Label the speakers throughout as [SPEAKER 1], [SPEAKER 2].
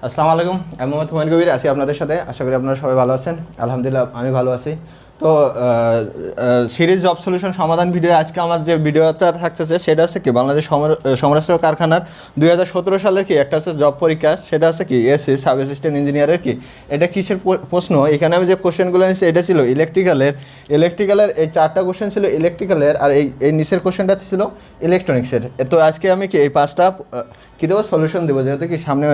[SPEAKER 1] আসসালামু আলাইকুম। আমি মোহাম্মদ হুমায়ুন কবির আছি আপনাদের সাথে। আশা করি আপনারা সবাই ভালো আছেন। আলহামদুলিল্লাহ আমি ভালো আছি। তো সিরিজ জব সলিউশন সমাধান ভিডিও আজকে আমার যে ভিডিওটা থাকতেছে সেটা হচ্ছে কি বাংলাদেশ সমরাস্ট্র কারখানার 2017 সালের কি একটা হচ্ছে জব পরীক্ষা, সেটা হচ্ছে কি এসি সাব অ্যাসিস্ট্যান্ট ইঞ্জিনিয়ারের কি এটা কিসের প্রশ্ন। এখানে আমি যে কোশ্চেনগুলো নিয়েছি এটা ছিল ইলেকট্রিক্যালের এই 4টা কোশ্চেন ছিল ইলেকট্রিক্যালের, আর এই নিচের কোশ্চেনটা ছিল ইলেকট্রনিক্সের। তো আজকে আমি কি এই 5টা কী দেবো সলিউশন দেবো, যেহেতু কি সামনে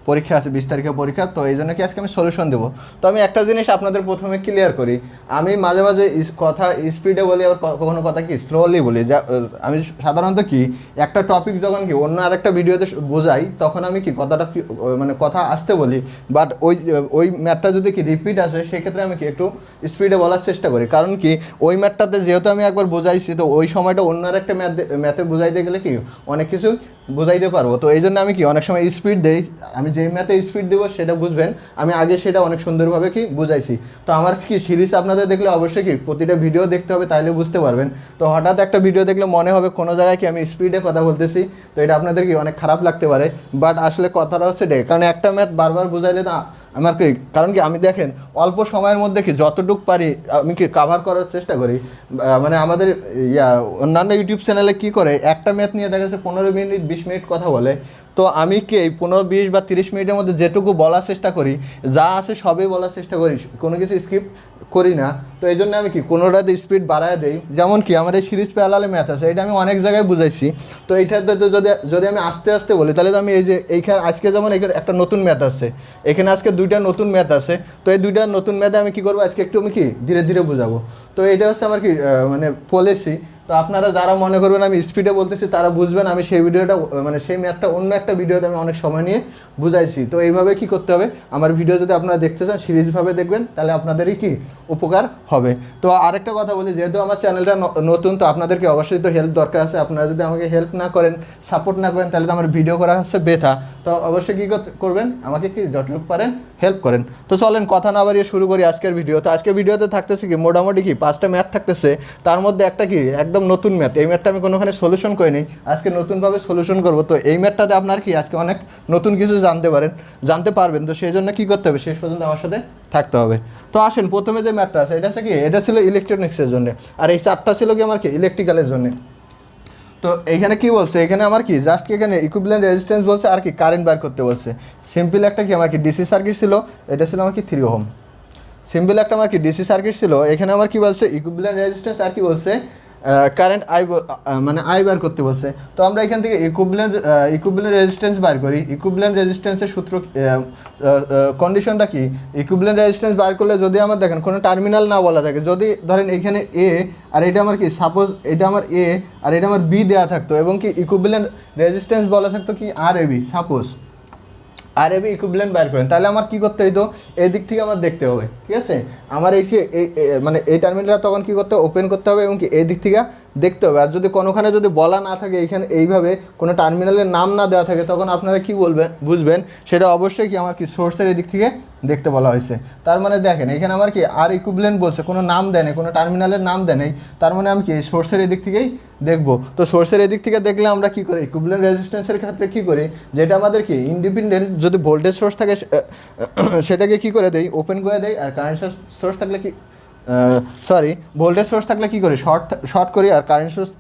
[SPEAKER 1] পরীক্ষা আছে 20 তারিখে পরীক্ষা, তো এই জন্য কি আজকে আমি সলিউশন দেবো। তো আমি একটা জিনিস আপনাদের প্রথমে ক্লিয়ার করি, আমি মাঝে মাঝে কথা স্পিডে বলি, আবার কখনো কথা কি স্লোলি বলি। যা আমি সাধারণত কি একটা টপিক যখন কি অন্য আরেকটা ভিডিওতে বোঝাই তখন আমি কি কথাটা মানে কথা আসতে বলি, বাট ওই ম্যাথটা যদি কি রিপিট আসে সেক্ষেত্রে আমি কি একটু স্পিডে বলার চেষ্টা করি। কারণ কি ওই ম্যাথটাতে যেহেতু আমি একবার বোঝাইছি, তো ওই সময়টা অন্য আরেকটা ম্যাথে বোঝাইতে গেলে কি অনেক কিছু বোঝাইতে পারবো। তো এই জন্য আমি কি অনেক সময় স্পিড দেই, আমি যেই ম্যাথে স্পিড দেবো সেটা বুঝবেন, আমি আগে সেটা অনেক সুন্দরভাবে কি বুঝাইছি। তো আমার কি সিরিজ আপনাদের দেখলে অবশ্যই কি প্রতিটা ভিডিও দেখতে হবে, তাইলে বুঝতে পারবেন। তো হঠাৎ একটা ভিডিও দেখলে মনে হবে কোনো জায়গায় কি আমি স্পিডে কথা বলতেছি, তো এটা আপনাদের কি অনেক খারাপ লাগতে পারে, বাট আসলে কথাটা হচ্ছে এটাই। কারণ একটা ম্যাথ বারবার বুঝাইলে না আমার কি, কারণ কি আমি দেখেন অল্প সময়ের মধ্যে কি যতটুকু পারি আমি কি কাভার করার চেষ্টা করি। মানে আমাদের অন্যান্য ইউটিউব চ্যানেলে কি করে একটা ম্যাথ নিয়ে দেখা যাচ্ছে 15 মিনিট 20 মিনিট কথা বলে, তো আমি কি এই 15 20 বা 30 মিনিটের মধ্যে যেটুকু বলার চেষ্টা করি, যা আছে সবই বলার চেষ্টা করি, কোনো কিছু স্কিপ করি না। তো এই জন্য আমি কি কোনোটাতে স্পিড বাড়ায় দেই। যেমন কি আমার এই সিরিজ প্যারালালে ম্যাথ আছে, এটা আমি অনেক জায়গায় বুঝাইছি। তো এইটাতে যদি যদি আমি আস্তে আস্তে বলি তাহলে তো আমি এই যে এইখানে আজকে যেমন এখানে একটা নতুন ম্যাথ আছে, এখানে আজকে 2টা নতুন ম্যাথ আছে, তো এই 2টা নতুন ম্যাথে আমি কী করবো আজকে একটু আমি কি ধীরে ধীরে বুঝাবো। তো এইটা হচ্ছে আমার কি মানে পলিসি। তো আপনারা যারা মনে করবেন আমি স্পিডে বলতেছি তারা বুঝবেন আমি সেই ভিডিওটা মানে সেই ম্যাথটা অন্য একটা ভিডিওতে আমি অনেক সময় নিয়ে বুঝাইছি। তো এইভাবে কি করতে হবে, আমার ভিডিও যদি আপনারা দেখতে চান সিরিজভাবে দেখবেন, তাহলে আপনাদেরই কি উপকার হবে। তো আরেকটা কথা বলি, যেহেতু আমার চ্যানেলটা নতুন, তো আপনাদেরকে অবশ্যই তো হেল্প দরকার আছে। আপনারা যদি আমাকে হেল্প না করেন, সাপোর্ট না করেন, তাহলে তো আমার ভিডিও করা হচ্ছে বেথা। তো অবশ্যই কী করবেন, আমাকে কি যতটুকু পারেন হেল্প করেন। তো চলেন কথা না বাড়িয়ে শুরু করি আজকের ভিডিও। তো আজকের ভিডিওতে থাকতেছে কি মোটামুটি কি 5টা ম্যাথ থাকতেছে, তার মধ্যে একটা কি একদম নতুন ম্যাথ। এই ম্যাথটা আমি কোনোখানে সলিউশন করিনি, আজকে নতুনভাবে সলিউশন করব। তো এই ম্যাথটাতে আপনার কি আজকে অনেক নতুন কিছু জানতে পারবেন। তো সেই জন্য কী করতে হবে, শেষ পর্যন্ত আমার সাথে থাকতে হবে। তো আসেন প্রথমে যে ম্যাথটা আছে এটা আছে কি, এটা ছিল ইলেকট্রনিক্সের জন্য, আর এই 4টা ছিল কি আমার কি ইলেকট্রিক্যালের জন্য। তো এইখানে কি বলছে, এখানে আমার কি জাস্ট কি এখানে ইকুইভ্যালেন্ট রেজিস্ট্যান্স বলছে আর কি কারেন্ট বার করতে বলছে। সিম্পল একটা কি আমার কি ডিসি সার্কিট ছিল, এটা ছিল আমার কি 3 ওহম। সিম্পল একটা আমার কি ডিসি সার্কিট ছিল, এখানে আমার কি বলছে ইকুইভ্যালেন্ট রেজিস্ট্যান্স আর কি বলছে কারেন্ট মানে আই বার করতে বলছে। তো আমরা এখান থেকে ইকুইভ্যালেন্ট রেজিস্ট্যান্স বার করি। ইকুইভ্যালেন্ট রেজিস্ট্যান্সের সূত্র কন্ডিশনটা কি, ইকুইভ্যালেন্ট রেজিস্ট্যান্স বার করলে যদি আমার দেখেন কোনো টার্মিনাল না বলা থাকে, যদি ধরেন এখানে এ আর এটা আমার কি সাপোজ এটা আমার এ আর এটা আমার বি দেওয়া থাকতো, এবং কি ইকুইভ্যালেন্ট রেজিস্ট্যান্স বলা থাকতো কি আর A B, suppose R AB equivalent বের করেন, তাহলে আমার কী করতে হইতো, এই দিক থেকে আমার দেখতে হবে। ঠিক আছে, আমার মানে এই টার্মিনালটা তখন কী করতে হবে, ওপেন করতে হবে এবং কি এই দিক থেকে দেখতে হবে। আর যদি কোনোখানে যদি বলা না থাকে, এইখানে এইভাবে কোনো টার্মিনালের নাম না দেওয়া থাকে, তখন আপনারা কি বুঝবেন সেটা অবশ্যই কি আমার কি সোর্সের এই দিক থেকে দেখতে বলা হয়েছে। তার মানে দেখেন এখানে আমার কি আর ইকুইভ্যালেন্ট বলছে, কোনো নাম দেয় নেই, কোনো টার্মিনালের নাম দেয় নেই, তার মানে আমি কি সোর্সের এই দিক থেকেই দেখবো। তো সোর্সের এদিক থেকে দেখলে আমরা কী করি, ইকুইভ্যালেন্ট রেজিস্ট্যান্সের ক্ষেত্রে কী করি, যেটা আমাদের কি ইন্ডিপেন্ডেন্ট যদি ভোল্টেজ সোর্স থাকে সেটাকে কী করে দেই, ওপেন করে দেয়। আর কারেন্ট সোর্স থাকলে কি ভোল্টেজ সোর্স থাকলে কী করি, শর্ট করি। আর কারেন্ট সোর্স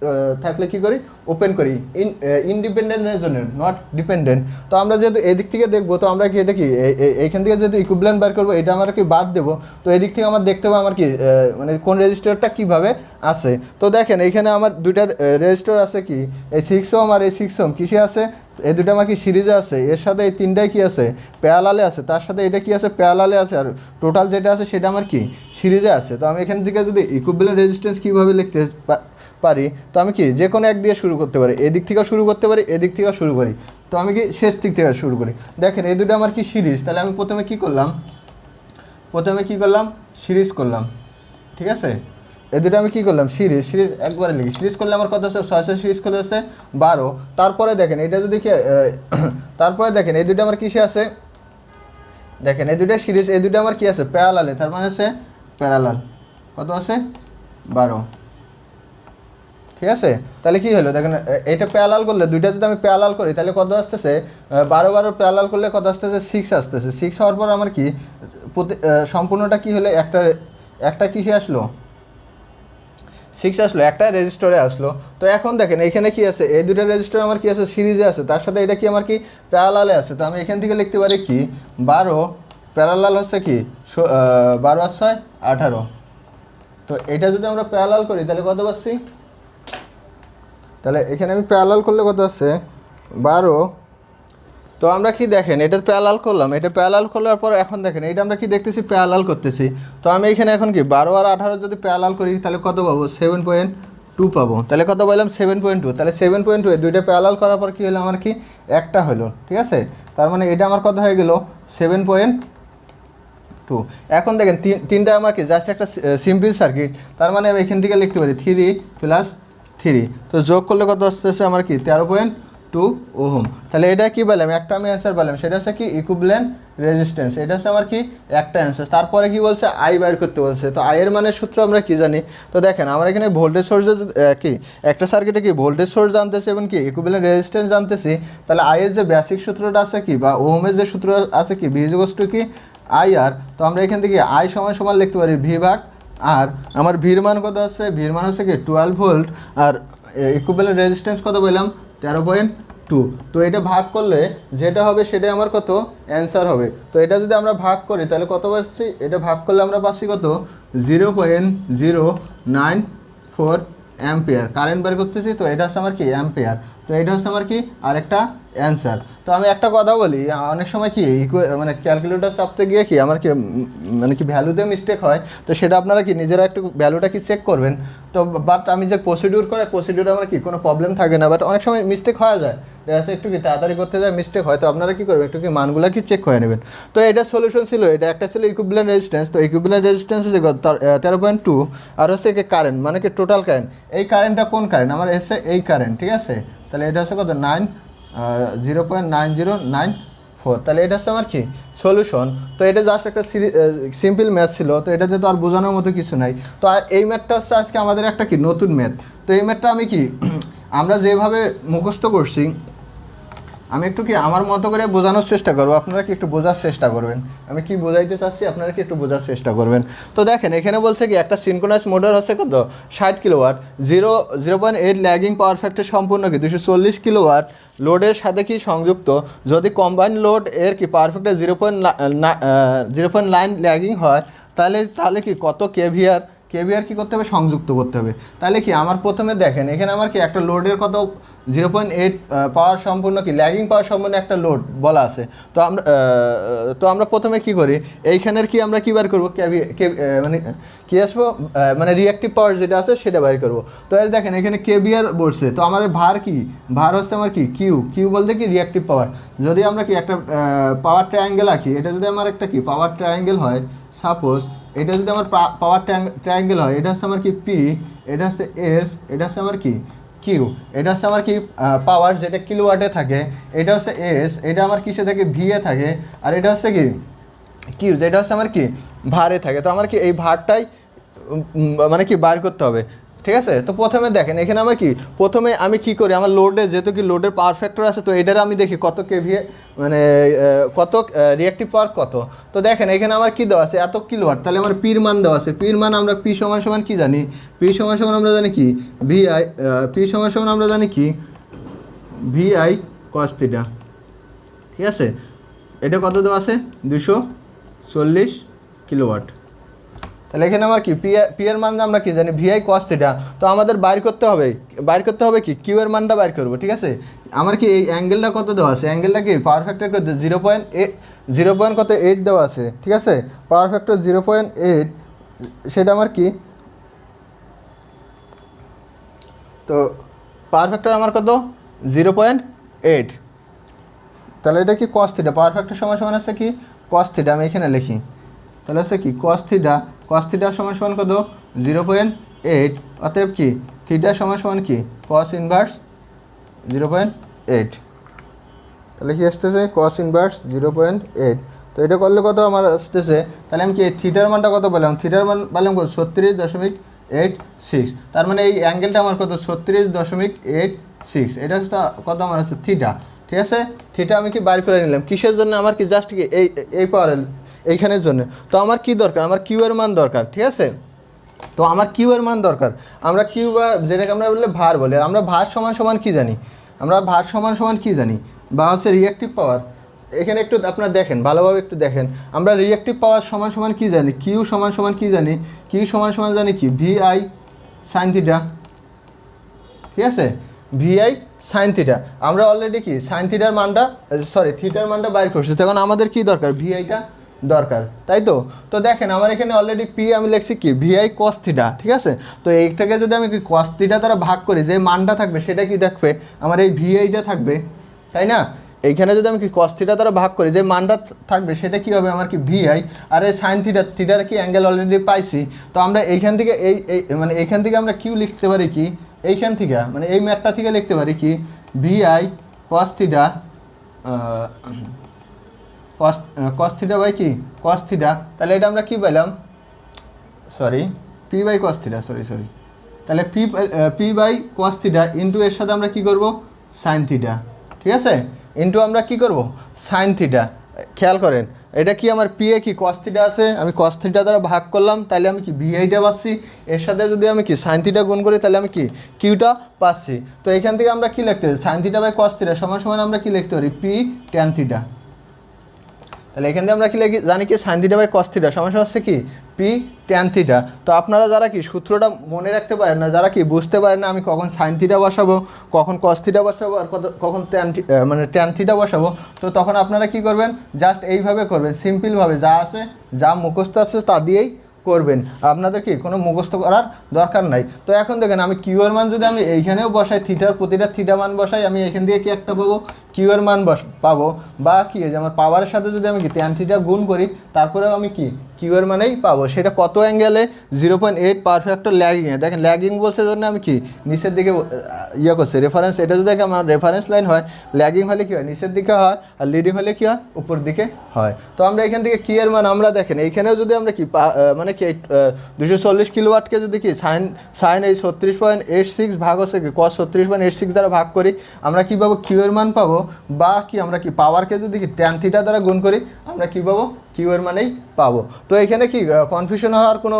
[SPEAKER 1] থাকলে কী করি, ওপেন করি। ইনডিপেন্ডেন্টের জন্য, নট ডিপেন্ডেন্ট। তো আমরা যেহেতু এদিক থেকে দেখবো, তো আমরা কি এটা কি এইখান থেকে যেহেতু ইকুইভ্যালেন্ট বার করবো, এটা আমরা কি বাদ দেবো। তো এদিক থেকে আমার দেখতে হবে আমার কি মানে কোন রেজিস্টারটা কীভাবে আছে। তো দেখেন এইখানে আমার 2টা রেজিস্টার আছে, কি এই 6 ওহম আর এই 6 ওহম কিসে আছে, এই 2টা আমার কি সিরিজে আছে, এর সাথে এই 3টাই কি আছে প্যারালালে আছে, তার সাথে এটা কি আছে প্যারালালে আছে, আর টোটাল যেটা আছে সেটা আমার কি সিরিজে আছে। তো আমি এখান থেকে যদি ইকুইভ্যালেন্ট রেজিস্ট্যান্স কীভাবে লিখতে পারি, তো আমি কি যে কোনো এক দিয়ে শুরু করতে পারি, এদিক থেকেও শুরু করতে পারি, এদিক থেকেও শুরু করি। তো আমি কি শেষ দিক থেকে শুরু করি। দেখেন এই 2টা আমার কি সিরিজ, তাহলে আমি প্রথমে কি করলাম সিরিজ করলাম। ঠিক আছে, এই 2টা আমি কী করলাম সিরিজ একবারে লিখি। সিরিজ করলে আমার কত আছে 6 সিরিজ করলে আছে 12। তারপরে দেখেন এটা যদি তারপরে দেখেন এই 2টা আমার কিসে আছে, দেখেন এই 2টা সিরিজ, এই 2টা আমার কি আছে প্যারালালে, তার মানে আছে প্যারালাল কত আছে 12। ঠিক আছে, তাহলে কি হলো দেখেন, এটা প্যারালাল করলে দুইটা যদি আমি প্যারালাল করি তাহলে কত আসতেছে, 12 প্যারালাল করলে কত আসতেছে, 6 আসতেছে। 6 হওয়ার পর আমার কি সম্পূর্ণটা কি হলে একটা কিসে আসলো, 6 আসলো, একটা রেজিস্টরে আসলো। তো এখন দেখেন এইখানে কি আছে, এই দুটো রেজিস্টর আমার কি আছে, সিরিজে আছে, তার সাথে এটা কি আমার কি প্যারালালে আছে। তো আমি এখান থেকে লিখতে পারি কি 12 প্যারালাল হচ্ছে কি 12 আর 6 18। তো এটা যদি আমরা প্যারালাল করি তাহলে কত পাচ্ছি, তাহলে এখানে আমি প্যারালাল করলে কত আছে 12। তো আমরা কি দেখেন এটা প্যারালাল করলাম, এটা প্যারালাল করার পর এখন দেখেন এটা আমরা কি দেখতেছি প্যারালাল করতেছি। তো আমি এখানে এখন কি 12 আর 18 যদি প্যারালাল করি তাহলে কত পাবো, 7.2 পাবো। তাহলে কত বললাম 7.2, তাহলে 7.2 এই দুইটা প্যারালাল করার পর কি হলো আমার কি একটা হলো। ঠিক আছে, তার মানে এটা আমার কত হয়ে গেল 7.2। এখন দেখেন তিনটা আমার কি জাস্ট একটা সিম্পল সার্কিট, তার মানে আমি এখান থেকে লিখতে পারি 3 + 3। তো যোগ করলে কত আসতেছে আমার কি 13.2 ওহম। তাহলে এটা কি বললাম, একটা আমি অ্যান্সার বললাম, সেটা হচ্ছে কি ইকুইভ্যালেন্ট রেজিস্ট্যান্স। এটা হচ্ছে আমার কি একটা অ্যান্সার। তারপরে কি বলছে, আই বের করতে বলছে। তো আয়ের মানের সূত্র আমরা কি জানি, তো দেখেন আমরা এখানে ভোল্টেজ সোর্সে কি একটা সার্কিটে কি ভোল্টেজ সোর্স জানতেছি এবং কি ইকুইভ্যালেন্ট রেজিস্ট্যান্স জানতেছি। তাহলে আয়ের যে বেসিক সূত্রটা আছে কি, বা ওহমের যে সূত্র আছে কি, ভি ইকুয়ালস টু কি আই আর। তো আমরা এখান থেকে আই সমান সমান লিখতে পারি ভি ভাগ আর। আমার ভির মান কত আছে, ভির মান হচ্ছে কি 12 ভোল্ট, আর ইকুইভ্যালেন্ট রেজিস্ট্যান্স কত বললাম 13.2। তো এটা ভাগ করলে যেটা হবে সেটাই আমার কত অ্যান্সার হবে। তো এটা যদি আমরা ভাগ করি তাহলে কত পাচ্ছি, এটা ভাগ করলে আমরা পাচ্ছি কত 0.094 অ্যাম্পিয়ার কারেন্ট বের করতেছি। তো এটা হচ্ছে আমার কি অ্যাম্পিয়ার। তো এটা হচ্ছে আমার কি আরেকটা অ্যান্সার। তো আমি একটা কথা বলি, অনেক সময় কি মানে ক্যালকুলেটর চাপতে গিয়ে কি আমার কি মানে কি ভ্যালুতে মিস্টেক হয়। তো সেটা আপনারা কি নিজেরা একটু ভ্যালুটা কি চেক করবেন। তো বাট আমি যে প্রসিডিউর করে প্রসিডিউরে আমার কি কোনো প্রবলেম থাকে না, বাট অনেক সময় মিস্টেক হয়ে যায়, দেখা যাচ্ছে একটু কি তাড়াতাড়ি করতে যায় মিস্টেক হয়। তো আপনারা কী করবেন, একটু কি মানগুলো কি চেক করে নেবেন। তো এটা সলিউশন ছিল, এটা একটা ছিল ইকুইভ্যালেন্ট রেজিস্ট্যান্স। তো ইকুইভ্যালেন্ট রেজিস্ট্যান্স হচ্ছে 13.2, আর হচ্ছে কি কারেন্ট মানে কি টোটাল কারেন্ট। এই কারেন্টটা কোন কারেন্ট, আমার এসে এই কারেন্ট। ঠিক আছে, তাহলে এটা হচ্ছে কত 0.9094। তাহলে এটা হচ্ছে আমার কি সলিউশন। তো এটা জাস্ট একটা সিম্পল ম্যাথ ছিল, তো এটা যেহেতু আর বোঝানোর মতো কিছু নাই। তো আর এই ম্যাথটা হচ্ছে আজকে আমাদের একটা কি নতুন ম্যাথ। তো এই ম্যাথটা আমি কি আমরা যেভাবে মুখস্থ করছি, আমি একটু কি আমার মতো করে বোঝানোর চেষ্টা করবো, আপনারা কি একটু বোঝার চেষ্টা করবেন। আমি কি বোঝাইতে চাচ্ছি আপনারা কি একটু বোঝার চেষ্টা করবেন। তো দেখেন এখানে বলছে কি একটা সিনক্রোনাইজ মোটর হচ্ছে কত 60 কিলোওয়াট, 0.8 ল্যাগিং পাওয়ার ফ্যাক্টর সম্পূর্ণ কি 240 কিলোওয়াট লোডের সাথে কি সংযুক্ত। যদি কম্বাইন লোড এর কি পাওয়ার ফ্যাক্টর 0.9 ল্যাগিং হয়, তাহলে কি কত কেভিআর কি করতে হবে, সংযুক্ত করতে হবে। তাহলে কি আমার প্রথমে দেখেন এখানে আমার কি একটা লোডের কত 0.8 পাওয়ার সম্পূর্ণ কি ল্যাগিং পাওয়ার সম্পূর্ণ একটা লোড বলা আছে। তো আমরা প্রথমে কি করি, এইখানের কি আমরা কি বার করবো, মানে কি আসবো, মানে রিঅ্যাক্টিভ পাওয়ার যেটা আছে সেটা বার করবো। তো দেখেন এখানে কেভিআর বলছে, তো আমাদের ভার কি, ভার হচ্ছে আমার কি কিউ বলতে কি রিঅ্যাক্টিভ পাওয়ার। যদি আমরা কি একটা পাওয়ার ট্রায়াঙ্গেল আঁকি, এটা যদি আমার একটা কি পাওয়ার ট্রায়াঙ্গেল হয়, সাপোজ এটা যদি আমার পাওয়ার ট্রায়াঙ্গেল হয়, এটা হচ্ছে আমার কি পি, এটা হচ্ছে এস, এটা হচ্ছে আমার কি কিউ, এটা হচ্ছে আমার কি পাওয়ার যেটা কিলোওয়াটে থাকে, এটা হচ্ছে এস, এটা আমার কিসে থাকে ভিএ থাকে, আর এটা হচ্ছে কি কিউ যেটা হচ্ছে আমার কি ভারে থাকে। তো আমার কি এই ভারটাই মানে কি বার করতে হবে। ঠিক আছে, তো প্রথমে দেখেন এখানে আমার কি প্রথমে আমি কি করি, আমার লোডে যেহেতু কি লোডের পাওয়ার ফ্যাক্টর আছে, তো এটার আমি দেখি কত কেভিএ মানে কত রিঅ্যাক্টিভ পাওয়ার কত। তো দেখেন এখানে আমার কি দেওয়া আছে এত কিলোওয়াট, তাহলে আমার পির মান দেওয়া আছে। পির মান আমরা পি সমান সমান কি জানি, পি সমান সমান আমরা জানি কি ভিআই, পি সমান সমান আমরা জানি কি ভিআই কস থিটা। ঠিক আছে, এটা কত দেওয়া আছে 240 কিলোওয়াট। তাহলে এখানে আমার কি পি এর মান আমরা কি জানি ভিআই কস থিটা। তো আমাদের বাইর করতে হবে কি কিউ এর মানটা বাইর করবো। ঠিক আছে, আমার কি এই অ্যাঙ্গেলটা কত দেওয়া আছে, অ্যাঙ্গেলটা কি পাওয়ার ফ্যাক্টর কত 0.8 দেওয়া আছে। ঠিক আছে, পাওয়ার ফ্যাক্টর 0.8, সেটা আমার কি, তো পাওয়ার ফ্যাক্টর আমার কত 0.8। তাহলে এটা কি কস থিটা, পাওয়ার ফ্যাক্টর সমান সমান আছে কি কস থিটা, আমি এখানে লিখি। তাহলে আছে কি কস থিটা সমান সমান কত 0.8, অতএব কি থিটা সমান সমান কি কস ইনভার্স 0.8। তাহলে কি আসতেছে কস ইনভার্স 0.8। তো এটা করলে কত আমার আসতেছে, তাহলে আমি কি থিটার মানটা কত বললাম, থিটার মান বললাম কত 36.6 36, তার মানে এই অ্যাঙ্গেলটা আমার কত 36.86, এটা হচ্ছে কত আমার হচ্ছে থিটা, ঠিক আছে। থিটা আমি কি বাইর করে নিলাম কিসের জন্য, আমার কি জাস্ট কি এই পাওয়ার এইখানের জন্য। তো আমার কি দরকার, আমার কিউ এর মান দরকার, ঠিক আছে। তো আমার কিউ এর মান দরকার, আমরা কিউ বা যেটাকে আমরা বললে ভার বলে, আমরা ভার সমান সমান কী জানি, আমরা ভার সমান সমান কী জানি, বা হচ্ছে রিঅ্যাক্টিভ পাওয়ার। এখানে একটু আপনারা দেখেন, ভালোভাবে একটু দেখেন, আমরা রিঅ্যাক্টিভ পাওয়ার সমান সমান কী জানি, কিউ সমান সমান কী জানি, কিউ সমান সমান জানি কি VI সাইন থিটা, ঠিক আছে, VI সাইন থিটা। আমরা অলরেডি কি সাইন থিটার মানটা থিটার মানটা বাইর করছি, তখন আমাদের কি দরকার, VIটা দরকার, তাই তো। তো দেখেন আমার এখানে অলরেডি পি আমি লিখছি কি VI cos থিটা, ঠিক আছে। তো এইটাকে যদি আমি কি cos থিটা দ্বারা ভাগ করি, যে মানটা থাকবে সেটা কি দেখবে, আমার এই VIটা থাকবে, তাই না। এইখানে যদি আমি কি cos থিটা দ্বারা ভাগ করি, যে মানটা থাকবে সেটা কি হবে আমার কি VI, আর এই সাইন থিটার কি অ্যাঙ্গেল অলরেডি পাইছি। তো আমরা এইখান থেকে মানে এইখান থেকে আমরা কিউ লিখতে পারি কি, এইখান থেকে মানে এই ম্যাথটা থেকে লিখতে পারি কি VI cos theta cos theta by কি cos থিটা, তাহলে এটা আমরা কি পেলাম, P বাই cos থিটা, তাহলে P by cos theta into এর সাথে আমরা কি করব সাইন থিটা, ঠিক আছে, ইন্টু আমরা কি করব সাইন থিটা। খেয়াল করেন এটা কি আমার পি এ কি cos থিটা আছে, আমি cos থিটা দ্বারা ভাগ করলাম, তাহলে আমি কি VIটা পাচ্ছি, এর সাথে যদি আমি কি সাইন থিটা গুণ করি তাহলে আমি কি কিউটা পাচ্ছি। তো এখান থেকে আমরা কি লিখতে পারি, sine theta by cos theta সমান সমান আমরা কি লিখতে পারি P tan থিটা। তাহলে এখান থেকে আমরা কি লিখি জানি কি sine theta by cos theta সমান সমান হচ্ছে কি P tan থিটা। তো আপনারা যারা কি সূত্রটা মনে রাখতে পারেন না, যারা কি বুঝতে পারেন না আমি কখন সাইন থিটা বসাবো, কখন cos থিটা বসাবো, আর কখন tan থিটা বসাবো, তো তখন আপনারা কি করবেন, জাস্ট এইভাবে করবেন, সিম্পলভাবে যা আছে যা মুখস্থ আছে তা দিয়েই করবেন, আপনাদের কি কোনো মুখস্থ করার দরকার নাই। তো এখন দেখেন আমি কিউ এর মান যদি আমি এইখানেও বসাই, থিটার প্রতিটা থিটা মান বসাই, আমি এখান থেকে কি একটা পাবো কিউ এর মান পাবো, বা কি যে আমার পাওয়ারের সাথে যদি আমি কি tan থিটা গুণ করি তারপরেও আমি কি কিউ এর মানেই পাবো। সেটা কত অ্যাঙ্গেলে, 0.8 পাওয়ার ফ্যাক্টর ল্যাগিংয়ে। দেখেন ল্যাগিং বলছে জন্য আমি কি নিচের দিকে ইয়ে করছি রেফারেন্স, এটা যদি আমার রেফারেন্স লাইন হয়, ল্যাগিং হলে কী হয় নিচের দিকে হয়, আর লিডিং হলে কী হয় উপর দিকে হয়। তো আমরা এখান থেকে কি এর মান আমরা দেখেন এইখানেও যদি আমরা কি মানে কি 240 কিলোওয়াটকে যদি কি সাইন এই 36.86 ভাগ হচ্ছে কি cos 36.86 দ্বারা ভাগ করি, আমরা কী পাবো কিউ এর মান পাবো, বা কি আমরা কি পাওয়ারকে যদি কি tan থিটা দ্বারা গুণ করি আমরা কী পাবো কিউ এর মানেই পাবো। তো এখানে কি কনফিউশন হওয়ার কোনো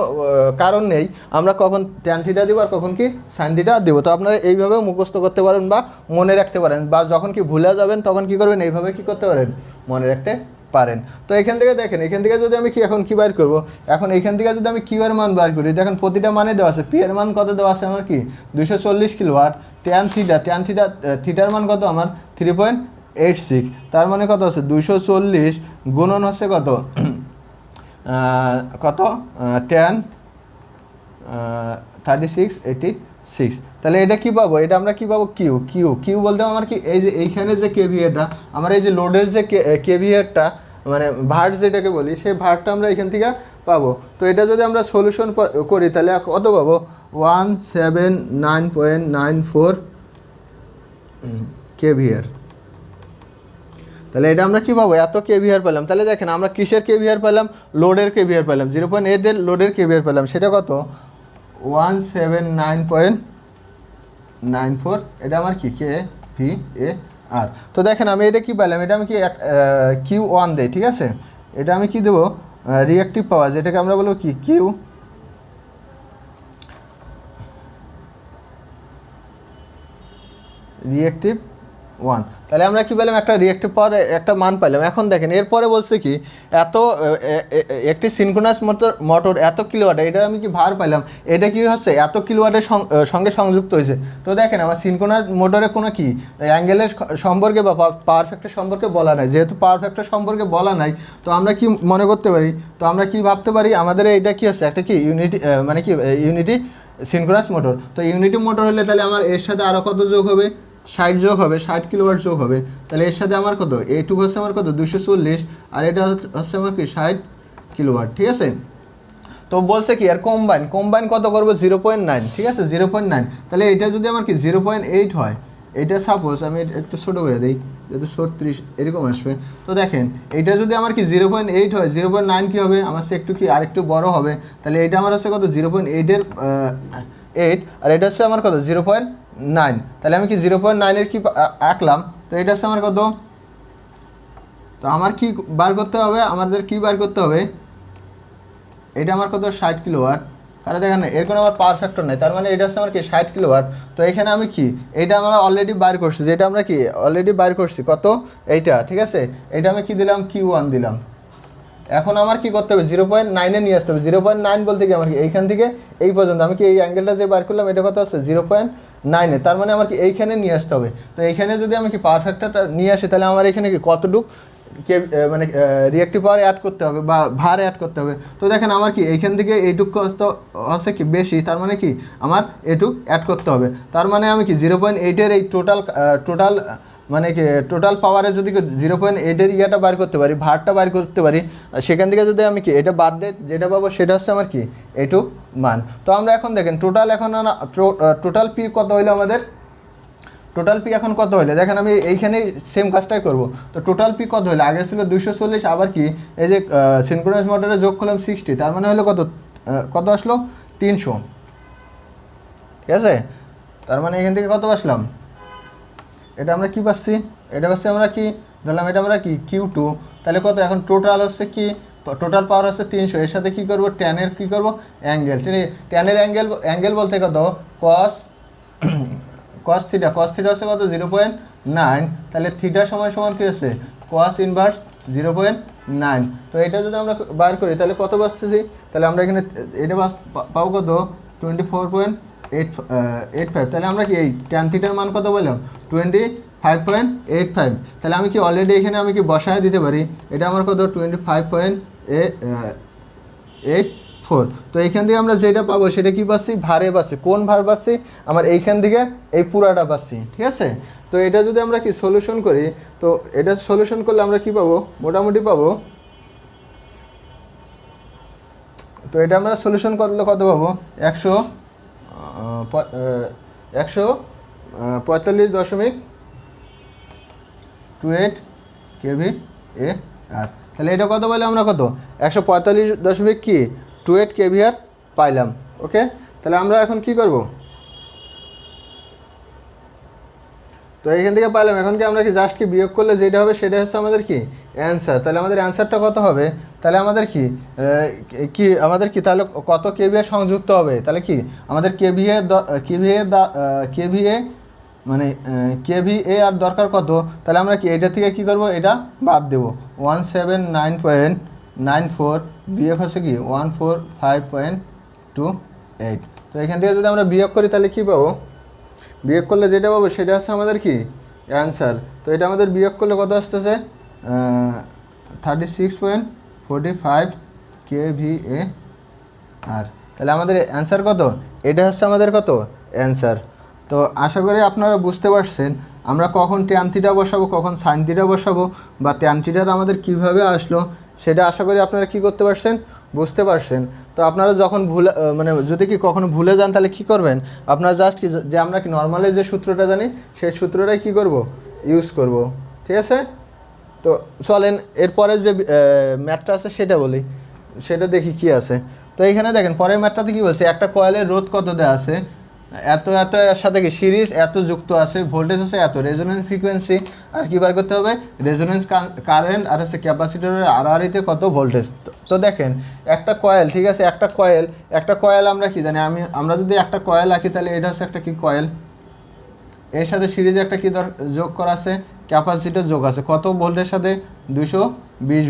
[SPEAKER 1] কারণ নেই, আমরা কখন tan থিটা দেবো আর কখন কি সাইন থিটা দেবো। তো আপনারা এইভাবেও মুখস্থ করতে পারেন বা মনে রাখতে পারেন, বা যখন কি ভুলে যাবেন তখন কি করবেন এইভাবে কি করতে পারেন মনে রাখতে পারেন। তো এখান থেকে দেখেন, এখান থেকে যদি আমি কি এখন কি বার করবো, এখন এখান থেকে যদি আমি কিউ এর মান বার করি, দেখেন প্রতিটা মানে দেওয়া আছে, পি এর মান কত দেওয়া আছে আমার কি 240 কিলোওয়াট, tan থিটার মান কত আমার 3.86, তার মানে কত আছে 240 গুণন হচ্ছে কত tan 3686, তাহলে এটা কি পাবো, এটা আমরা কি পাবো কিউ বলতে আমার কি এই যে এইখানে যে কেভিএটা, আমার এই যে লোডের যে কেভিএটা মানে ভার যেটাকে বলি, সেই ভারটা আমরা এখান থেকে পাবো। তো এটা যদি আমরা সলিউশন করি তাহলে কত পাবো 179.94 কেভিআর। তাহলে এটা আমরা কী পাবো এত কেভিআর পেলাম। তাহলে দেখেন আমরা কিসের কেভিআর পেলাম, লোডের কেভিআর পেলাম, 0.8 এর লোডের কেভিআর পেলাম, সেটা কত 179.94, এটা আমার কি KVAR। তো দেখেন আমি এটা কি পেলাম, এটা আমি কি Q1 দেই, ঠিক আছে, এটা আমি কি দেবো রিঅ্যাক্টিভ পাওয়ার, যেটাকে আমরা বলবো কি কিউ রিঅ্যাক্টিভ 1। তাহলে আমরা কি পেলাম একটা রিঅ্যাক্টিভ পাওয়ার একটা মান পেলাম। এখন দেখেন এরপরে বলছে কি এত একটি সিনক্রোনাস মোটর এত কিলোওয়াট, এটা আমি কি ভার পাইলাম, এটা কি হচ্ছে এত কিলোওয়াটের সঙ্গে সংযুক্ত হয়েছে। তো দেখেন আমার সিনক্রোনাস মোটরে কোনো কি অ্যাঙ্গেলের সম্পর্কে বা পাওয়ার ফ্যাক্টর সম্পর্কে বলা নাই, যেহেতু পাওয়ার ফ্যাক্টর সম্পর্কে বলা নাই তো আমরা কি মনে করতে পারি, তো আমরা কি ভাবতে পারি আমাদের এটা কি হচ্ছে একটা কি ইউনিটি মানে কি ইউনিটি সিনক্রোনাস মোটর। তো ইউনিটি মোটর হলে তাহলে আমার এর সাথে আরও কত যোগ হবে 60 যোগ হবে, 60 কিলোওয়াট যোগ হবে। তাহলে এর সাথে আমার কত এইটুকু হচ্ছে আমার কত 240, আর এটা হচ্ছে আমার কি 60 কিলোওয়াট, ঠিক আছে। তো বলছে কি আর কম্বাইন কত করবো 0.9, ঠিক আছে 0.9। তাহলে এটা যদি আমার কি 0.8 হয়, এটা সাপোজ আমি একটু ছোটো করে দিই, যেহেতু 36 এরকম আসবে। তো দেখেন এইটা যদি আমার কি 0.8 হয়, 0.9 কী হবে আমার সে একটু কি আরেকটু বড় হবে, তাহলে এটা আমার হচ্ছে কত 0.8-এর 8, আর এটা হচ্ছে আমার কত 0.9, তাহলে আমি কি 0.9-এর কি আঁকলাম, তো এটা হচ্ছে আমার কত, তো আমার কি বার করতে হবে, আমাদের কি বার করতে হবে, এটা আমার কত 60 কিলোওয়াট, কারণ দেখেন এর কোনো আমার পাওয়ার ফ্যাক্টর নেই, তার মানে এটা হচ্ছে আমার কি 60 কিলোওয়াট। তো এখানে আমি কি এটা আমরা অলরেডি বার করছি, যেটা আমরা কি অলরেডি বার করছি কত এইটা, ঠিক আছে, এটা আমি কি দিলাম Q1 দিলাম। এখন আমার কি করতে হবে 0.9-এ নিয়ে আসতে হবে। 0.9 বলতে কি আমার কি এইখান থেকে এই পর্যন্ত আমি কি এই অ্যাঙ্গেলটা যে বার করলাম এটা কত আছে 0.9-এ, তার মানে আমার কি এইখানে নিয়ে আসতে হবে। তো এইখানে যদি আমি কি পাওয়ার ফ্যাক্টরটা নিয়ে আসি তাহলে আমার এখানে কি কতটুক মানে রিঅ্যাক্টিভ পাওয়ার অ্যাড করতে হবে বা ভার অ্যাড করতে হবে। তো দেখেন আমার কি এইখান থেকে এইটুক কষ্ট হচ্ছে কি বেশি, তার মানে কি আমার এটুক অ্যাড করতে হবে। তার মানে আমি কি 0.8-এর এই টোটাল মানে কি টোটাল পাওয়ারে যদি 0.8-এর ইয়েটা বার করতে পারি, ভারটা বার করতে পারি, সেখান থেকে যদি আমি কি এটা বাদ দিই যেটা পাবো সেটা হচ্ছে আমার কি এইটুক মান। তো আমরা এখন দেখেন টোটাল পি কত হইলো আমাদের, টোটাল পি এখন কত হইলে দেখেন আমি এইখানেই সেম কাজটাই করব। তো টোটাল পি কত হইলে আগে ছিল 240, আবার কি এই যে সিনক্রোনাস মোটরে যোগ করলাম 60, তার মানে হলো কত কত আসলো 300, ঠিক আছে। তার মানে এখান থেকে কত আসলাম, এটা আমরা কি পাচ্ছি, এটা পাচ্ছি আমরা কি ধরলাম এটা আমরা কি Q2, তাহলে কত এখন টোটাল হচ্ছে কি টোটাল পাওয়ার হচ্ছে 300, এর সাথে কী করবো ট্যানের কী করবো অ্যাঙ্গেল, ঠিক আছে। ট্যানের অ্যাঙ্গেল বলতে কত কস থিটা হচ্ছে কত 0.9, তাহলে থিটা সমান সমান কী হচ্ছে কস ইনভার্স 0.9। তো এটা যদি আমরা বার করি তাহলে কত বাঁচতেছি, তাহলে আমরা এখানে এটা পাবো কত 24.85, তাহলে আমরা কি এই ট্যান থিটার মান কত বললাম 25.85, তাহলে আমি কি অলরেডি এখানে আমি কি বসায় দিতে পারি, এটা আমার কত 25.84। তো এইখান থেকে আমরা যেটা পাবো সেটা কি পাচ্ছি ভারে পাচ্ছি, কোন ভার পাচ্ছি আমার এইখান থেকে এই পুরাটা পাচ্ছি, ঠিক আছে। তো এটা যদি আমরা কি সলিউশন করি, তো এটা সলিউশন করলে আমরা কি পাবো মোটামুটি পাবো, তো এটা আমরা সলিউশন করলে কত পাবো 145.28 kVAr, তাহলে এটা কত বলে আমরা কত 145.28 kVAr পাইলাম। ওকে, তাহলে আমরা এখন কি করব, তো এইখান থেকে পাইলাম, এখন কি আমরা কি জাস্ট কি বিয়োগ করলে যেটা হবে সেটা হচ্ছে আমাদের কি অ্যান্সার। তাহলে আমাদের অ্যান্সারটা কত হবে, তাহলে আমাদের কি তাহলে কত কেভিএ সংযুক্ত হবে, তাহলে কি আমাদের কেভিএ মানে কেভিএ আর দরকার কত, তাহলে আমরা কি এটা থেকে কি করব এটা বাদ দেবো 179.94 বিয়োগ হচ্ছে কি 145.28। তো এখান থেকে যদি আমরা বিয়োগ করি তাহলে কি পাবো, বিয়োগ করলে যেটা পাবো সেটা হচ্ছে আমাদের কি অ্যান্সার। তো এটা আমাদের বিয়োগ করলে কত আসতেছে 36.45 kVAr, তাহলে আমাদের অ্যান্সার কত, এটা হচ্ছে আমাদের কত অ্যান্সার। তো আশা করি আপনারা বুঝতে পারছেন আমরা কখন ট্যান থিটা বসাবো, কখন সাইন থিটা বসাবো, বা ট্যান থিটার আমাদের কীভাবে আসলো সেটা আশা করি আপনারা কি করতে পারছেন, বুঝতে পারছেন। তো আপনারা যখন মানে যদি কি কখনো ভুলে যান তাহলে কি করবেন, আপনারা জাস্ট কি যে আমরা কি নর্মালি যে সূত্রটা জানি সেই সূত্রটাই কি করব ইউজ করব, ঠিক আছে। তো চলেন এরপরে যে ম্যাথটা আছে সেটা বলি, সেটা দেখি কি আছে। তো এইখানে দেখেন পরের ম্যাথটাতে কী বলছে, একটা কয়েলের রোধ কত দেওয়া আছে, এত এর সাথে কি সিরিজ এত যুক্ত আছে, ভোল্টেজ হচ্ছে এত, রেজোনেন্স ফ্রিকোয়েন্সি আর কি বার করতে হবে রেজোনেন্স কারেন্ট, আর হচ্ছে ক্যাপাসিটরের আরআরিতে কত ভোল্টেজ। তো দেখেন একটা কয়েল, ঠিক আছে, একটা কয়েল আমরা কি জানি, আমরা যদি একটা কয়েল আঁকি তাহলে এটা হচ্ছে একটা কি কয়েল, এর সাথে সিরিজে একটা কি যোগ করা আছে ক্যাপাসিটর যোগ আছে, কত ভোল্টের সাথে 220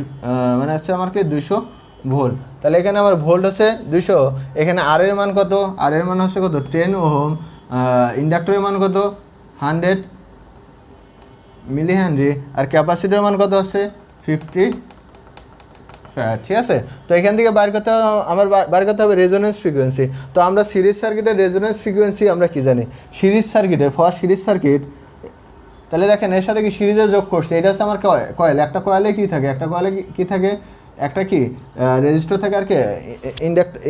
[SPEAKER 1] মানে হচ্ছে আমার কি 200 ভোল্ট। তাহলে এখানে আমার ভোল্ট হচ্ছে 200, এখানে আর এর মান কত, আর এর মান হচ্ছে কত 10 ওহম, ইন্ডাক্টরের মান কত 100 মিলি হেনরি, আর ক্যাপাসিটরের মান কত আছে 50 ফ্যারাড, ঠিক আছে। তো এখান থেকে বার করতে হবে রেজোনেন্স ফ্রিকোয়েন্সি। তো আমরা সিরিজ সার্কিটের রেজোনেন্স ফ্রিকোয়েন্সি আমরা কি জানি, সিরিজ সার্কিট, তাহলে দেখেন এর সাথে কি সিরিজে যোগ করছে, এটা হচ্ছে আমার কয়েল, একটা কয়েলে কি থাকে একটা কি রেজিস্টার থাকে আর কি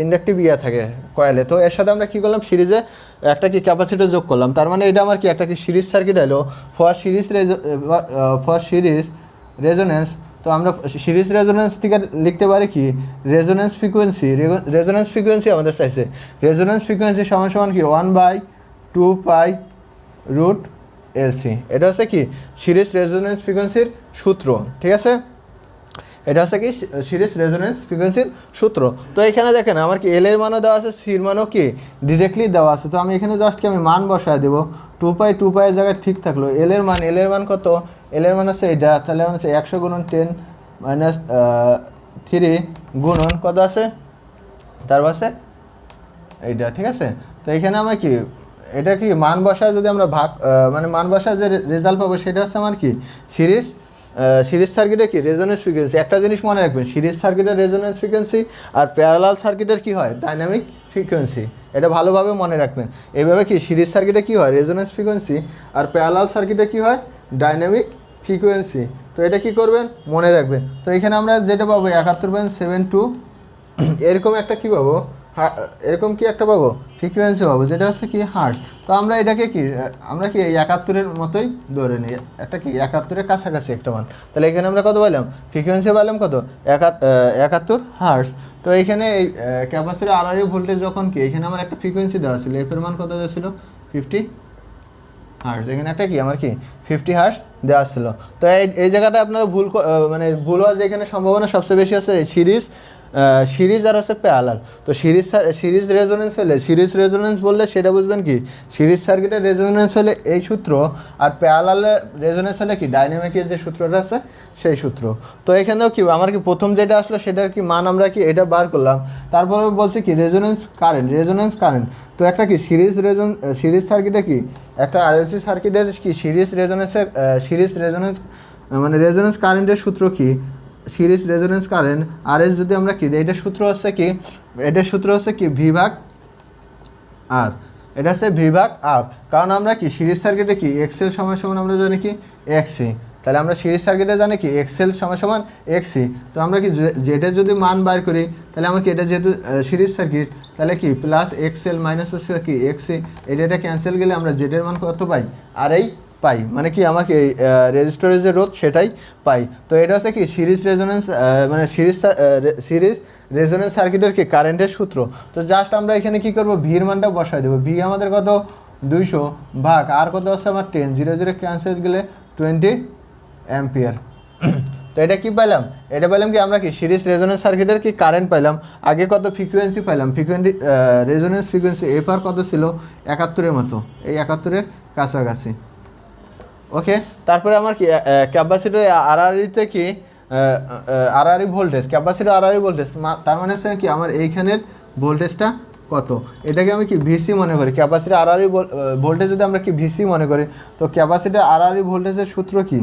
[SPEAKER 1] ইন্ডাকটিভ ইয়া থাকে কয়েলে। তো এর সাথে আমরা কি করলাম সিরিজে একটা কি ক্যাপাসিটর যোগ করলাম, তার মানে এটা আমার কি একটা কি সিরিজ সার্কিট হলো ফর সিরিজ রেজোনেন্স। তো আমরা সিরিজ রেজোনেন্স থেকে লিখতে পারি কি রেজোনেন্স ফ্রিকোয়েন্সি আমাদের চাইছে। রেজোনেন্স ফ্রিকোয়েন্সি সমান সমান কি 1/2π√LC। এটা হচ্ছে কি সিরিজ রেজোনেন্স ফ্রিকোয়েন্সির সূত্র, ঠিক আছে। এটা হচ্ছে কি সিরিজ রেজোনেন্স ফ্রিকোয়েন্সির সূত্র। তো এখানে দেখেন আমার কি এল এর মানও দেওয়া আছে, সির মানও কি ডিরেক্টলি দেওয়া আছে। তো আমি এখানে জাস্ট কি আমি মান বসায় দেবো, 2π এর জায়গায় ঠিক থাকলো। এল এর মান কত, এল এর মান হচ্ছে এটা, তাহলে হচ্ছে 100 × 10⁻³ গুণন কত আছে, তারপর আছে এইটা, ঠিক আছে। তো এখানে আমার কি এটা কি মান বসায় যদি আমরা ভাগ মানে মান বসায় যে রেজাল্ট পাবো সেটা হচ্ছে আমার কি সিরিজ সার্কিটে কি রেজোনেন্স ফ্রিকোয়েন্সি। একটা জিনিস মনে রাখবেন, সিরিজ সার্কিটের রেজোনেন্স ফ্রিকোয়েন্সি আর প্যারালাল সার্কিটের কি হয় ডাইনামিক ফ্রিকোয়েন্সি। এটা ভালোভাবে মনে রাখবেন। এইভাবে কি সিরিজ সার্কিটে কি হয় রেজোনেন্স ফ্রিকোয়েন্সি আর প্যারালাল সার্কিটে কি হয় ডাইনামিক ফ্রিকোয়েন্সি। তো এটা কি করবেন মনে রাখবেন। তো এখানে আমরা যেটা পাবো 71.72 এরকম একটা কি পাবো, এরকম কি একটা পাবো ফ্রিকোয়েন্সি পাবো, যেটা হচ্ছে কি হার্টজ। তো আমরা এটাকে কি আমরা কি 71-এর মতোই ধরে নিই, একটা কি 71-এর কাছাকাছি একটা মান। তাহলে এখানে আমরা কত পেলাম ফ্রিকোয়েন্সি পেলাম কত 71 হার্টজ। তো এইখানে এই ক্যাপাসিটর আরআরই ভোল্টেজ যখন কি এখানে আমার একটা ফ্রিকোয়েন্সি দেওয়া ছিল, এফ এর মান কত দেওয়া ছিল 50 হার্টজ। এখানে একটা কি আমার কি 50 হার্টজ দেওয়া ছিল। তো এই জায়গাটা আপনারা মানে ভুল হওয়ার যেখানে সম্ভাবনা সবচেয়ে বেশি আছে সিরিজ আর হচ্ছে প্যারালাল। তো সিরিজ রেজোনেন্স হলে, সিরিজ রেজোনেন্স বললে সেটা বুঝবেন কি সিরিজ সার্কিটের রেজোনেন্স হলে এই সূত্র, আর প্যারালাল রেজোনেন্স হলে কি ডাইনামিকের যে সূত্রটা আছে সেই সূত্র। তো এখানেও কি আমার কি প্রথম যেটা আসলো সেটার কি মান আমরা কি এটা বার করলাম, তারপরে বলছে কি রেজোনেন্স কারেন্ট। তো একটা কি সিরিজ সার্কিটে কি একটা আরএলসি সার্কিটের কি সিরিজ রেজোনেন্স মানে রেজোনেন্স কারেন্টের সূত্র কি সিরিজ রেজোনেন্স কারেন্ট আরএস যদি আমরা কি এটার সূত্র হচ্ছে কি V/R। এটা হচ্ছে V/R। কারণ আমরা কি সিরিজ সার্কিটে কি এক্সএল সমান আমরা জানি কি এক্সি। তাহলে আমরা সিরিজ সার্কিটে জানি কি এক্সএল সমান এক্সি। তো আমরা কি জেডের যদি মান বার করি তাহলে আমরা কি এটা যেহেতু সিরিজ সার্কিট তাহলে কি প্লাস এক্সএল মাইনাস হচ্ছে কি এক্সি, এটা ক্যান্সেল গেলে আমরা জেডের মান কত পাই আর পাই, মানে কি আমাকে রেজিস্টরের যে রোধ সেটাই পাই। তো এটা হচ্ছে কি সিরিজ রেজোনেন্স সার্কিটের কি কারেন্টের সূত্র। তো জাস্ট আমরা এখানে কি করব ভির মানটা বসাই দেবো। ভি আমাদের কত 200 ভাগ আর কত হচ্ছে আমার 10, 0 ক্যান্সেল গেলে 20 অ্যাম্পিয়ার। তো এটা কি পাইলাম, এটা পাইলাম কি আমরা কি সিরিজ রেজোনেন্স সার্কিটের কি কারেন্ট পাইলাম। আগে কত ফ্রিকোয়েন্সি পাইলাম, রেজোনেন্স ফ্রিকোয়েন্সি এফআর কত ছিল 71-এর মতো, এই 71-এর কাছাকাছি। ওকে, তারপরে আমার কি ক্যাপাসিটর আরআরইতে কি আরআরই ভোল্টেজ, ক্যাপাসিটর আরআরই ভোল্টেজ, তার মানে হচ্ছে কি আমার এইখানের ভোল্টেজটা কত, এটাকে আমি কি ভিসি মনে করি। ক্যাপাসিটর আরআরই ভোল্টেজ যদি আমরা কি ভিসি মনে করি, তো ক্যাপাসিটর আরআরই ভোল্টেজের সূত্র কি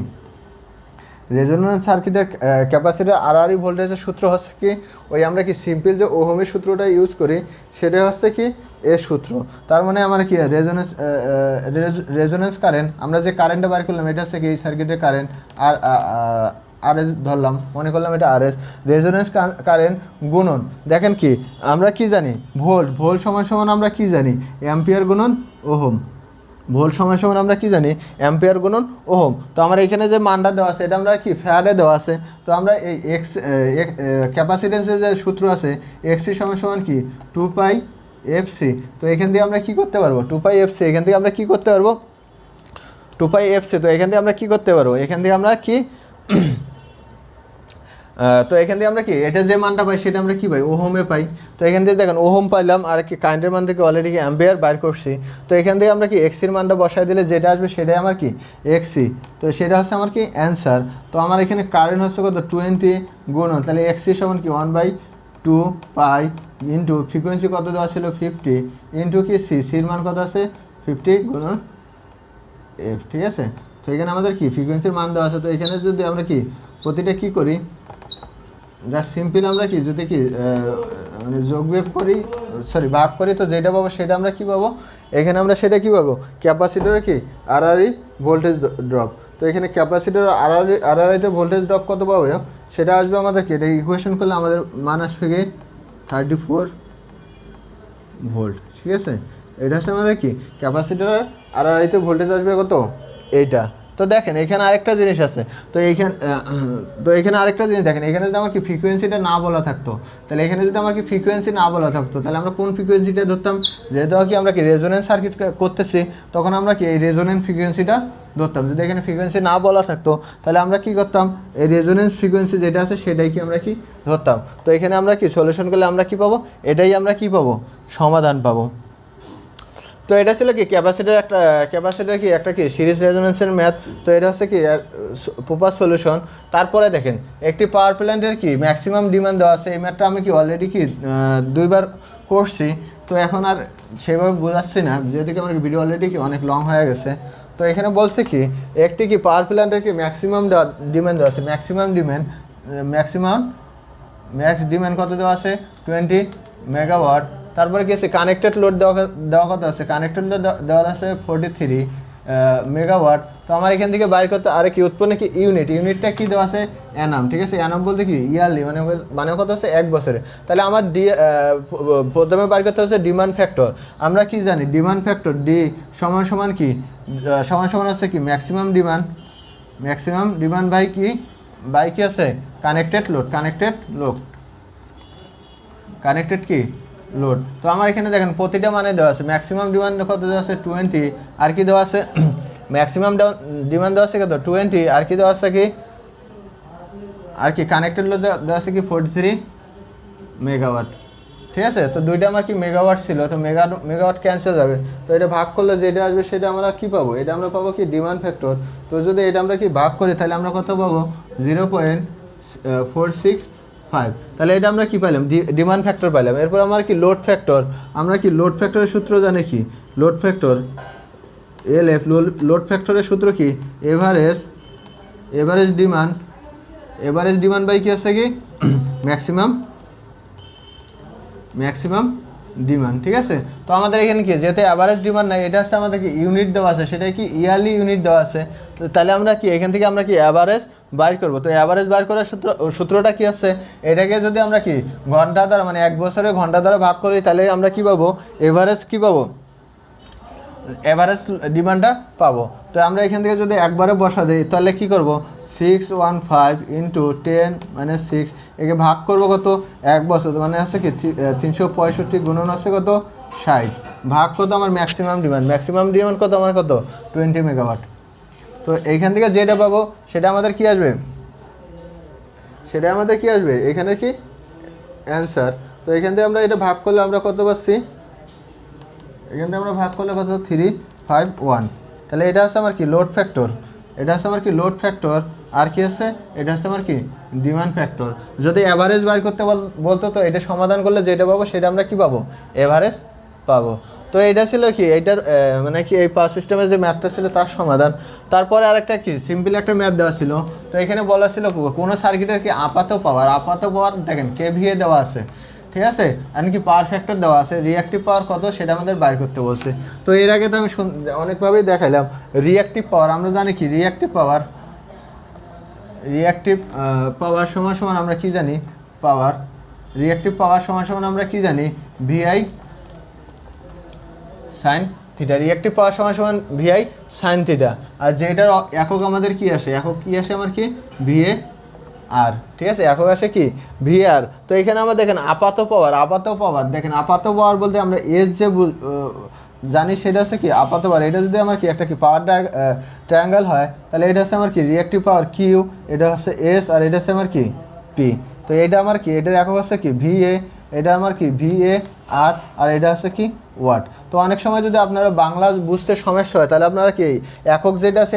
[SPEAKER 1] রেজোনেন্স সার্কিটের ক্যাপাসিটর আরআরই ভোল্টেজের সূত্র হচ্ছে কি ওই আমরা কি সিম্পল যে ওহমের সূত্রটা ইউজ করি সেটা হচ্ছে কি এর সূত্র। তার মানে আমার কি রেজোনেন্স কারেন্ট, আমরা যে কারেন্টটা বার করলাম এটা হচ্ছে কি এই সার্কিটের কারেন্ট, আর আরএস ধরলাম, মনে করলাম এটা আরএস। রেজোনেন্স কারেন্ট গুণন, দেখেন কি আমরা কি জানি ভোল্ট সমান আমরা কি জানি অ্যাম্পিয়ার গুণন ওহম। ভোল্ট সমান আমরা কি জানি অ্যাম্পিয়ার গুণন ওহম। তো আমার এখানে যে মানটা দেওয়া আছে এটা আমরা কি ফ্যারাডে দেওয়া আছে। তো আমরা এই ক্যাপাসিটেন্সের যে সূত্র আছে এক্সি সমান কি 2πfc। তো এখান থেকে আমরা কি করতে পারবো 2πfc, এখান থেকে আমরা কি করতে পারবো 2πfc। তো এখান থেকে আমরা কি করতে পারবো, এখান থেকে আমরা কি তো এখান থেকে আমরা কি এটা যে মানটা পাই সেটা আমরা কি পাই ওহমে পাই। তো এখান থেকে দেখেন ওহম পাইলাম, আর কি কারেন্টের মান থেকে অলরেডি কি অ্যাম্পিয়ার বাইর করছি। তো এখান থেকে আমরা কি এক্সির মানটা বসায় দিলে যেটা আসবে সেটাই আমার কি এক্সি। তো সেটা হচ্ছে আমার কি অ্যান্সার। তো আমার এখানে কারেন্ট হচ্ছে কত 20 গুণন, তাহলে এক্সি সমান কি 1/2π ইন্টু ফ্রিকোয়েন্সি কত দেওয়া ছিল 50 ইন্টু কি সির মান কত আছে 50 গুণন এফ, ঠিক আছে। তো এখানে আমাদের কি ফ্রিকোয়েন্সির মান দেওয়া আছে। তো এখানে যদি আমরা কি প্রতিটা কি করি জাস্ট সিম্পল আমরা কি যদি কি মানে যোগ বিয়োগ করি ভাগ করি, তো যেটা পাবো সেটা আমরা কি পাবো, এখানে আমরা সেটা কি পাবো ক্যাপাসিটরে কি আরআরই ভোল্টেজ ড্রপ। তো এখানে ক্যাপাসিটর আরআরইতে ভোল্টেজ ড্রপ কত পাবো সেটা আসবে আমাদের কি, এটা ইকুয়েশন করলে আমাদের মান আসবে কি 34 ভোল্ট। ঠিক আছে, এটা হচ্ছে আমাদের কি ক্যাপাসিটার, আর এতে ভোল্টেজ আসবে কত, এইটা। তো দেখেন এখানে আরেকটা জিনিস আছে, তো এখানে আরেকটা জিনিস দেখেন, এখানে যদি আমার কি ফ্রিকোয়েন্সিটা না বলা থাকতো, তাহলে এখানে যদি আমার কি ফ্রিকোয়েন্সি না বলা থাকতো, তাহলে আমরা কোন ফ্রিকোয়েন্সিটা ধরতাম, যেহেতু কি আমরা কি রেজোনেন্স সার্কিট করতেছি, তখন আমরা কি এই রেজোনেন্স ফ্রিকোয়েন্সিটা ধরতাম। যদি এখানে ফ্রিকোয়েন্সি না বলা থাকতো, তাহলে আমরা কি করতাম, এই রেজোনেন্স ফ্রিকোয়েন্সি যেটা আছে সেটাই কি আমরা কি ধরতাম। তো এখানে আমরা কি সলিউশন করলে আমরা কি পাবো, এটাই আমরা কি পাবো, সমাধান পাবো। তো এটা ছিল কি ক্যাপাসিটার কি একটা কি সিরিজ রেজোনেন্সের ম্যাথ। তো এটা হচ্ছে কি প্রপার সলিউশন। তারপরে দেখেন একটি পাওয়ার প্ল্যান্টের কি ম্যাক্সিমাম ডিমান্ড দেওয়া আছে, এই ম্যাথটা আমি কি অলরেডি কি 2বার করছি, তো এখন আর সেভাবে বোঝাচ্ছি না, যেহেতু কি আমার ভিডিও অলরেডি কি অনেক লং হয়ে গেছে। তো এখানে বলছে কি একটি কি পাওয়ার প্ল্যান্টের কি ম্যাক্সিমাম ডিমান্ড দেওয়া আছে, ম্যাক্স ডিমান্ড কত দেওয়া আছে 20 মেগাওয়াট। তারপরে কি আছে কানেক্টেড লোড দেওয়া কত আছে, কানেক্টেড লোড দেওয়া আছে 43 মেগাওয়াট। তো আমার এখান থেকে বাইর করতে আরে কি উৎপন্ন কি ইউনিটটা কি দেওয়া আছে অ্যানাম। ঠিক আছে, অ্যানাম বলতে কি ইয়ারলি, মানে কত হচ্ছে 1 বছরে। তাহলে আমার প্রথমে বাইর করতে হচ্ছে ডিমান্ড ফ্যাক্টর। আমরা কি জানি ডিমান্ড ফ্যাক্টর ডি সমান কি সমান আছে কি ম্যাক্সিমাম ডিমান্ড বাই কি আছে কানেক্টেড কি লোড। তো আমার এখানে দেখেন প্রতিটা মানে দেওয়া আছে, ম্যাক্সিমাম ডিমান্ড কত দেওয়া আছে 20, আর কি দেওয়া আছে ম্যাক্সিমাম ডিমান্ড দেওয়া আছে কত 20, আর কি দেওয়া আছে কি, আর কি কানেক্টেড লোড দেওয়া আছে কি 43 মেগাওয়াট। ঠিক আছে, তো দুইটা আমার কি মেগাওয়াট ছিল, তো মেগাওয়াট ক্যান্সেল যাবে। তো এটা ভাগ করলে যেটা আসবে সেটা আমরা কি পাবো, এটা আমরা পাবো কি ডিমান্ড ফ্যাক্টর। তো যদি এটা আমরা কি ভাগ করি তাহলে আমরা কত পাবো 0.465। তাহলে এটা আমরা কি পাইলাম, ডিমান্ড ফ্যাক্টর পাইলাম। এরপর আমার কি লোড ফ্যাক্টর, আমরা কি লোড ফ্যাক্টরের সূত্র জানি কি, লোড ফ্যাক্টর LF, লোড ফ্যাক্টরের সূত্র কি এভারেজ ডিমান্ড বাই কি আছে কি ম্যাক্সিমাম ডিমান্ড। ঠিক আছে, তো আমাদের এখানে কি যেহেতু অ্যাভারেজ ডিমান্ড নাই, এটা হচ্ছে আমাদের কি ইউনিট দেওয়া আছে, সেটাই কি ইয়ারলি ইউনিট দেওয়া আছে। তো তাহলে আমরা কি এখান থেকে আমরা কি অ্যাভারেজ বাইর করবো। তো অ্যাভারেজ বাইর করার সূত্রটা কি আছে, এটাকে যদি আমরা কি ঘন্টা দ্বারা মানে 1 বছরে ঘন্টা দ্বারা ভাগ করি, তাহলে আমরা কি পাবো এভারেজ ডিমান্ডটা পাবো। তো আমরা এখান থেকে যদি একবারে বসা দিই, তাহলে কি করব 615 × 10 - 6, একে ভাগ করবো কত 1 বছর, মানে আছে কি 365 গুণন আছে কত 60, ভাগ কত আমার ম্যাক্সিমাম ডিমান্ড কত আমার কত 20 মেগাওয়াট। তো এইখান থেকে যেটা পাবো সেটা আমাদের কি আসবে, এখানে কি অ্যান্সার। তো এখান থেকে আমরা এটা ভাগ করলে আমরা কত পাচ্ছি, এখান থেকে আমরা ভাগ করলে কত 351। তাহলে এটা হচ্ছে আমার কি লোড ফ্যাক্টর, আর কি আছে এটা হচ্ছে আমার কি ডিমান্ড ফ্যাক্টর। যদি অ্যাভারেজ বার করতে বলতো, তো এটা সমাধান করলে যেটা পাবো সেটা আমরা কি পাবো, এভারেজ পাবো। তো এটা ছিল কি এইটার মানে কি এই পাওয়ার সিস্টেমের যে ম্যাথটা ছিল তার সমাধান। তারপরে আরেকটা কি সিম্পল একটা ম্যাথ দেওয়া ছিল। তো এখানে বলা ছিল কোনো সার্কিটের কি আপাত পাওয়ার দেখেন KVA দেওয়া আছে, ঠিক আছে, আর কি পাওয়ার ফ্যাক্টর দেওয়া আছে, রিঅ্যাক্টিভ পাওয়ার কত সেটা আমাদের বাইর করতে বলছে। তো এর আগে তো আমি অনেকভাবেই দেখাইলাম রিঅ্যাক্টিভ পাওয়ার। আমরা জানি কি রিঅ্যাক্টিভ পাওয়ার সমান আমরা কি জানি, রিঅ্যাক্টিভ পাওয়ার সমান আমরা কি জানি VI sin থিটা। রিঅ্যাক্টিভ পাওয়ার সমান VI sin থিটা। আর যেটার একক আমাদের কি আসে, আমার কি VAR। ঠিক আছে, একক আসে কি VAR। তো এখানে আমরা দেখেন আপাত পাওয়ার দেখেন, আপাত পাওয়ার বলতে আমরা এস যে জানি সেটা হচ্ছে কি আপাত পাওয়ার। এটা যদি আমার কি একটা কি পাওয়ার ট্রায়াঙ্গেল হয়, তাহলে এটা হচ্ছে আমার কি রিঅ্যাক্টিভ পাওয়ার Q, এটা হচ্ছে S, আর এটা হচ্ছে আমার কি P। তো এটা আমার কি এটার একক হচ্ছে কি VA, এটা আমার কি VAR, আর এটা হচ্ছে কি ওয়াট। তো অনেক সময় যদি আপনারা বাংলা বুঝতে সমস্যা হয়, তাহলে আপনারা কি একক যেটা আছে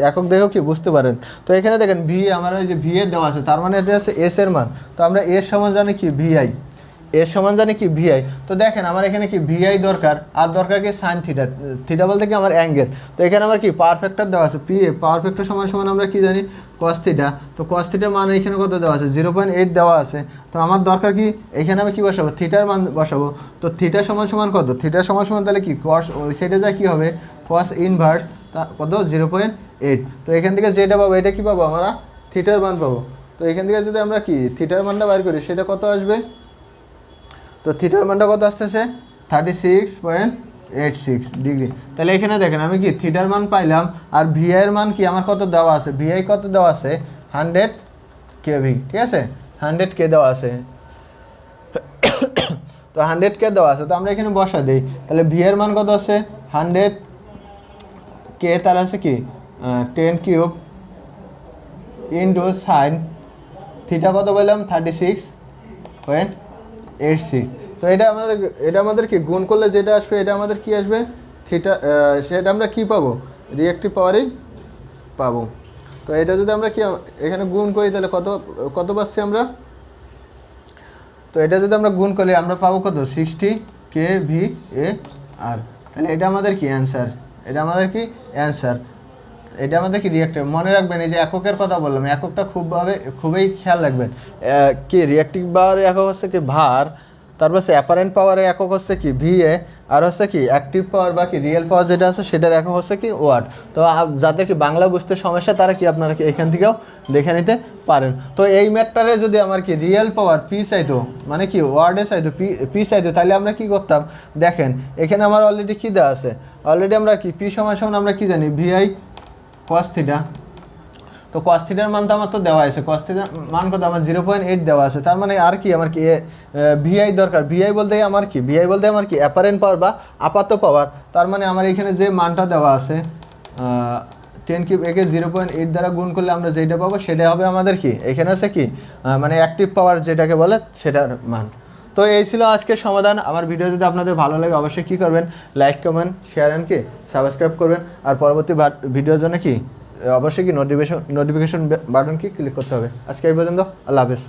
[SPEAKER 1] একক দেখেও কি বুঝতে পারেন। তো এখানে দেখেন আমার ওই যে VA দেওয়া আছে, তার মানে এটা হচ্ছে S এর মান। তো আমরা S সমান জানি কি VI, তো দেখেন আমার এখানে কি VI দরকার, আর দরকার কি সাইন থিটা বলতে কি আমার অ্যাঙ্গেল। তো এখানে আমার কি পাওয়ার ফ্যাক্টর দেওয়া আছে PA, পাওয়ার ফ্যাক্টর সমান আমরা কি জানি cos থিটা। তো cos থিটার মান এখানে কত দেওয়া আছে 0.8 দেওয়া আছে। তো আমার দরকার কি এখানে আমি কি বসাবো, থিটার মান বসাবো। তো থিটা সমান কত, থিটা সমান তাহলে কি cos, ওই সাইডে যা কি হবে cos ইনভার্স কত 0.8। তো এখান থেকে যেটা পাবো এটা কি পাবো আমরা থিটার মান পাবো। তো এখান থেকে যদি আমরা কি থিটার মানটা বার করি সেটা কত আসবে, তো থিটার মানটা কত আসতেছে 36.86 ডিগ্রি। তাহলে এখানে দেখেন আমি কি থিটার মান পাইলাম, আর ভিআই এর মান কি আমার কত দেওয়া আছে, ভিআই কত দেওয়া আছে 100 কেভি, ঠিক আছে 100 কে দেওয়া আছে। তো 100 কে দেওয়া আছে, তো আমরা এখানে বসা দিই, তাহলে ভি এর মান কত আছে 100 কে, তাহলে আছে কি 10 কিউব ইন্টু সাইন থিটা কত বললাম 36.86। তো এটা আমাদের কি গুণ করলে যেটা আসবে এটা আমাদের কি আসবে থিটা, সেটা আমরা কি পাবো রিঅ্যাক্টিভ পাওয়ারই পাবো। তো এটা যদি আমরা কি এখানে গুণ করি তাহলে কত কত পাচ্ছি আমরা, তো এটা যদি আমরা গুণ করি আমরা পাবো কত 60 কেভি এ আর। তাহলে এটা আমাদের কি অ্যান্সার, এটা আমাদের কি অ্যান্সার, এটা আমাদের কি রিঅ্যাক্টিভ। মনে রাখবেন এই যে এককের কথা বললাম, এককটা খুবই খেয়াল রাখবেন। কি রিঅ্যাক্টিভ পাওয়ারের একক হচ্ছে কি ভার, তারপর হচ্ছে অ্যাপারেন্ট পাওয়ারের একক হচ্ছে কি ভিএ, আর হচ্ছে কি অ্যাক্টিভ পাওয়ার বা কি রিয়েল পাওয়ার যেটা আছে সেটার একক হচ্ছে কি ওয়াট। তো যাদের কি বাংলা বুঝতে সমস্যা তারা কি আপনারা কি এখান থেকেও দেখে নিতে পারেন। তো এই ম্যাটটারে যদি আমার কি রিয়েল পাওয়ার পি চাইতো, মানে কি ওয়ার্ডে চাইতো পি চাইতো, তাহলে আমরা কি করতাম দেখেন এখানে আমার অলরেডি কি দেওয়া আছে, অলরেডি আমরা কি পি সমান সমান আমরা কি জানি ভিআই কস থিটা। তো কস থিটার মান তো আমার তো দেওয়া আছে, কস থিটার মান কত আমার 0.8 দেওয়া আছে, তার মানে আর কি আমার কি ভিআই দরকার। ভিআই বলতে আমার কি অ্যাপারেন্ট পাওয়ার বা আপাত পাওয়ার, তার মানে আমার এখানে যে মানটা দেওয়া আছে 10 কিউব একে 0.8 দ্বারা গুণ করলে আমরা যেটা পাবো সেটা হবে আমাদের কি এখানে আছে কি মানে অ্যাক্টিভ পাওয়ার যেটাকে বলে সেটার মান। তো এই ছিল আজকের সমাধান। আমার ভিডিও যদি আপনাদের ভালো লাগে অবশ্যই কী করবেন, লাইক কমেন্ট শেয়ার অ্যান্ড কি সাবস্ক্রাইব করবেন, আর পরবর্তী ভিডিওর জন্য কি অবশ্যই কি নোটিফিকেশন বাটন কি ক্লিক করতে হবে। আজকে এই পর্যন্ত, আল্লাহ হাফেজ।